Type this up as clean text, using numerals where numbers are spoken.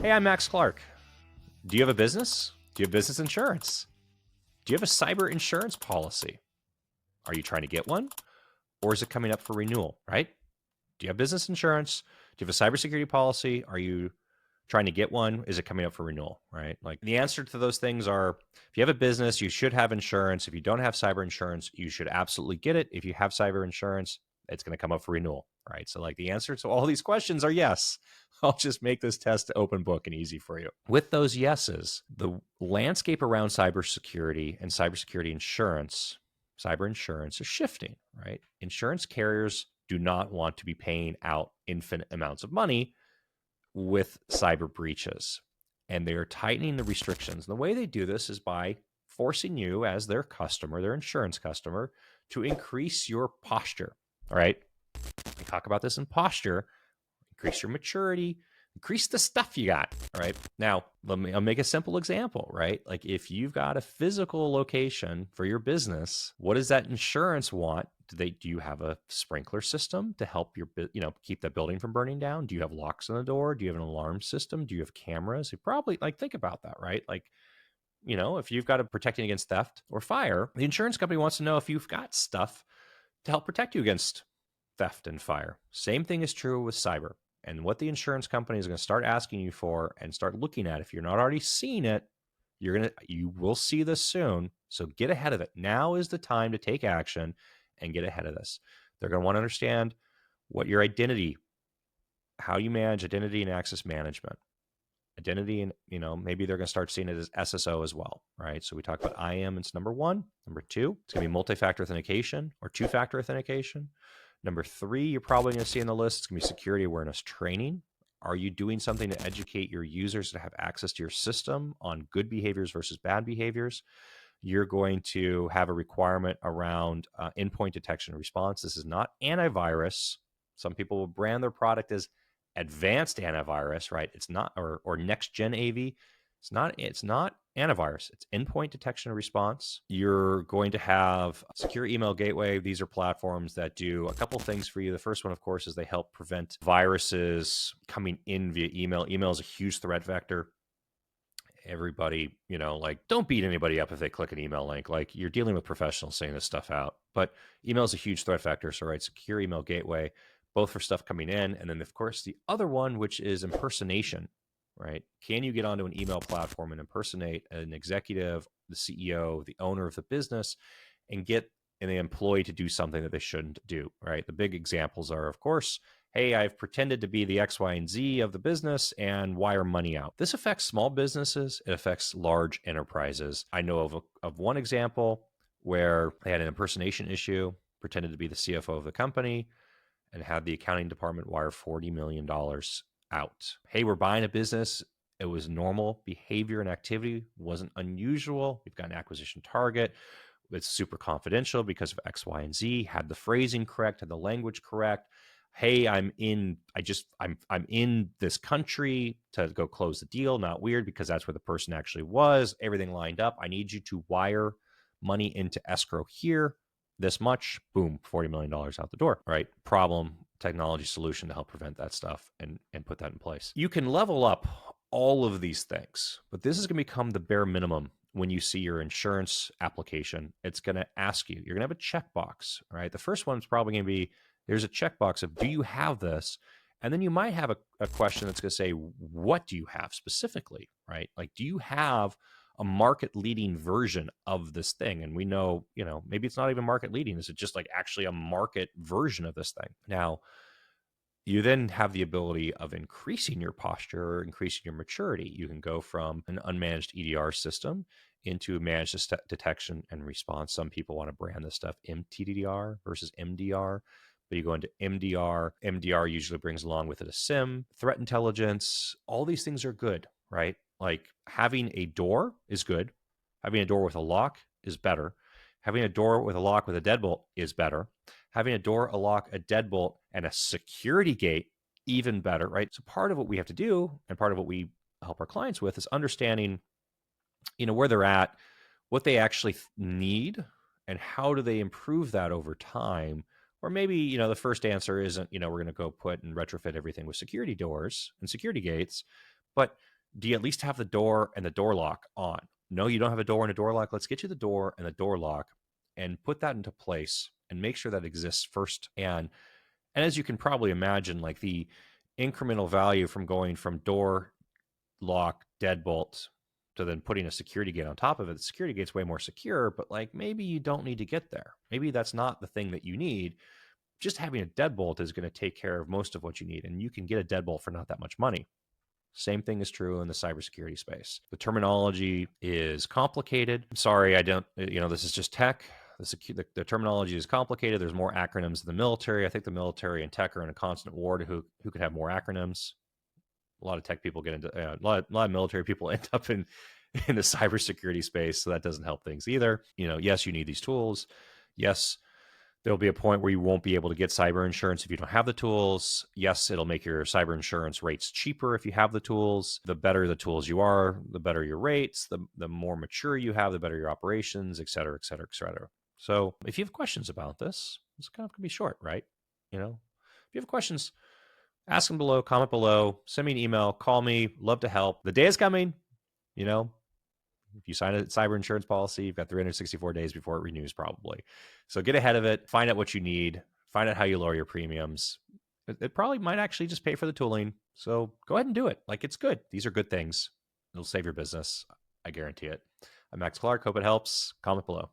Hey, I'm Max Clark. Do you have a business? Do you have business insurance? Do you have a cyber insurance policy? Are you trying to get one? Or is it coming up for renewal, right? Do you have business insurance? Do you have a cybersecurity policy? Are you trying to get one? Is it coming up for renewal, right? Like the answer to those things are, if you have a business, you should have insurance. If you don't have cyber insurance, you should absolutely get it. If you have cyber insurance, it's going to come up for renewal, right? So like the answer to all these questions are yes. I'll just make this test open book and easy for you. With those yeses, the landscape around cybersecurity and cybersecurity insurance, cyber insurance is shifting, right? Insurance carriers do not want to be paying out infinite amounts of money with cyber breaches. And they are tightening the restrictions. And the way they do this is by forcing you as their customer, their insurance customer, to increase your posture. All right. We talk about this in posture, increase your maturity, increase the stuff you got. All right. Now, I'll make a simple example, right? Like if you've got a physical location for your business, what does that insurance want? Do you have a sprinkler system to help your, keep that building from burning down? Do you have locks on the door? Do you have an alarm system? Do you have cameras? You probably think about that, right? Like, if you've got to protecting against theft or fire, the insurance company wants to know if you've got stuff to help protect you against theft and fire. Same thing is true with cyber. And what the insurance company is going to start asking you for and start looking at, if you're not already seeing it, you will see this soon. So get ahead of it. Now is the time to take action and get ahead of this. They're going to want to understand what your identity, how you manage identity and access management. Identity, and maybe they're going to start seeing it as SSO as well, right? So we talk about IAM, it's number one. Number two, it's going to be multi-factor authentication or two-factor authentication. Number three, you're probably going to see in the list, it's going to be security awareness training. Are you doing something to educate your users to have access to your system on good behaviors versus bad behaviors? You're going to have a requirement around endpoint detection and response. This is not antivirus. Some people will brand their product as advanced antivirus, right? It's not, or next gen AV. It's not antivirus. It's endpoint detection and response. You're going to have secure email gateway. These are platforms that do a couple things for you. The first one, of course, is they help prevent viruses coming in via email. Email is a huge threat vector. Everybody, don't beat anybody up if they click an email link. Like, you're dealing with professionals saying this stuff out. But email is a huge threat vector. So, right, secure email gateway, both for stuff coming in. And then, of course, the other one, which is impersonation, right? Can you get onto an email platform and impersonate an executive, the CEO, the owner of the business, and get an employee to do something that they shouldn't do, right? The big examples are, of course, hey, I've pretended to be the X, Y, and Z of the business and wire money out. This affects small businesses. It affects large enterprises. I know of one example where they had an impersonation issue, pretended to be the CFO of the company, and had the accounting department wire $40 million out. Hey, we're buying a business. It was normal behavior and activity, wasn't unusual. We've got an acquisition target. It's super confidential because of X, Y, and Z. Had the phrasing correct, had the language correct. Hey, I'm in this country to go close the deal. Not weird, because that's where the person actually was. Everything lined up. I need you to wire money into escrow here. This much, boom, $40 million out the door, right? Problem, technology solution to help prevent that stuff and put that in place. You can level up all of these things, but this is going to become the bare minimum when you see your insurance application. It's going to ask you, you're going to have a checkbox, right? The first one's probably going to be, there's a checkbox of, do you have this? And then you might have a question that's going to say, what do you have specifically, right? Like, do you have a market leading version of this thing? And we know, maybe it's not even market leading. Is it just like actually a market version of this thing? Now, you then have the ability of increasing your posture, or increasing your maturity. You can go from an unmanaged EDR system into managed detection and response. Some people want to brand this stuff MTDR versus MDR. But you go into MDR. MDR usually brings along with it a SIM, threat intelligence. All these things are good, right? Like, having a door is good. Having a door with a lock is better. Having a door with a lock with a deadbolt is better. Having a door, a lock, a deadbolt, and a security gate, even better, right? So part of what we have to do, and part of what we help our clients with, is understanding, where they're at, what they actually need, and how do they improve that over time. Or maybe, the first answer isn't, we're going to go put and retrofit everything with security doors and security gates, but Do you at least have the door and the door lock on? No, you don't have a door and a door lock. Let's get you the door and the door lock and put that into place and make sure that exists first. And as you can probably imagine, like the incremental value from going from door lock deadbolt to then putting a security gate on top of it, the security gate's way more secure, but like maybe you don't need to get there. Maybe that's not the thing that you need. Just having a deadbolt is going to take care of most of what you need, and you can get a deadbolt for not that much money. Same thing is true in the cybersecurity space. The terminology is complicated. I'm sorry, I don't, this is just tech. The terminology is complicated. There's more acronyms in the military. I think the military and tech are in a constant war to who could have more acronyms. A lot of tech people get into, a lot of military people end up in the cybersecurity space, so that doesn't help things either. Yes, you need these tools. Yes, there'll be a point where you won't be able to get cyber insurance if you don't have the tools. Yes, it'll make your cyber insurance rates cheaper if you have the tools. The better the tools you are, the better your rates. The more mature you have, the better your operations, et cetera, et cetera, et cetera. So if you have questions about this, it's kind of going to be short, right? If you have questions, ask them below, comment below, send me an email, call me, love to help. The day is coming, if you sign a cyber insurance policy, you've got 364 days before it renews probably. So get ahead of it, find out what you need, find out how you lower your premiums. It probably might actually just pay for the tooling. So go ahead and do it. Like, it's good. These are good things. It'll save your business. I guarantee it. I'm Max Clark. Hope it helps. Comment below.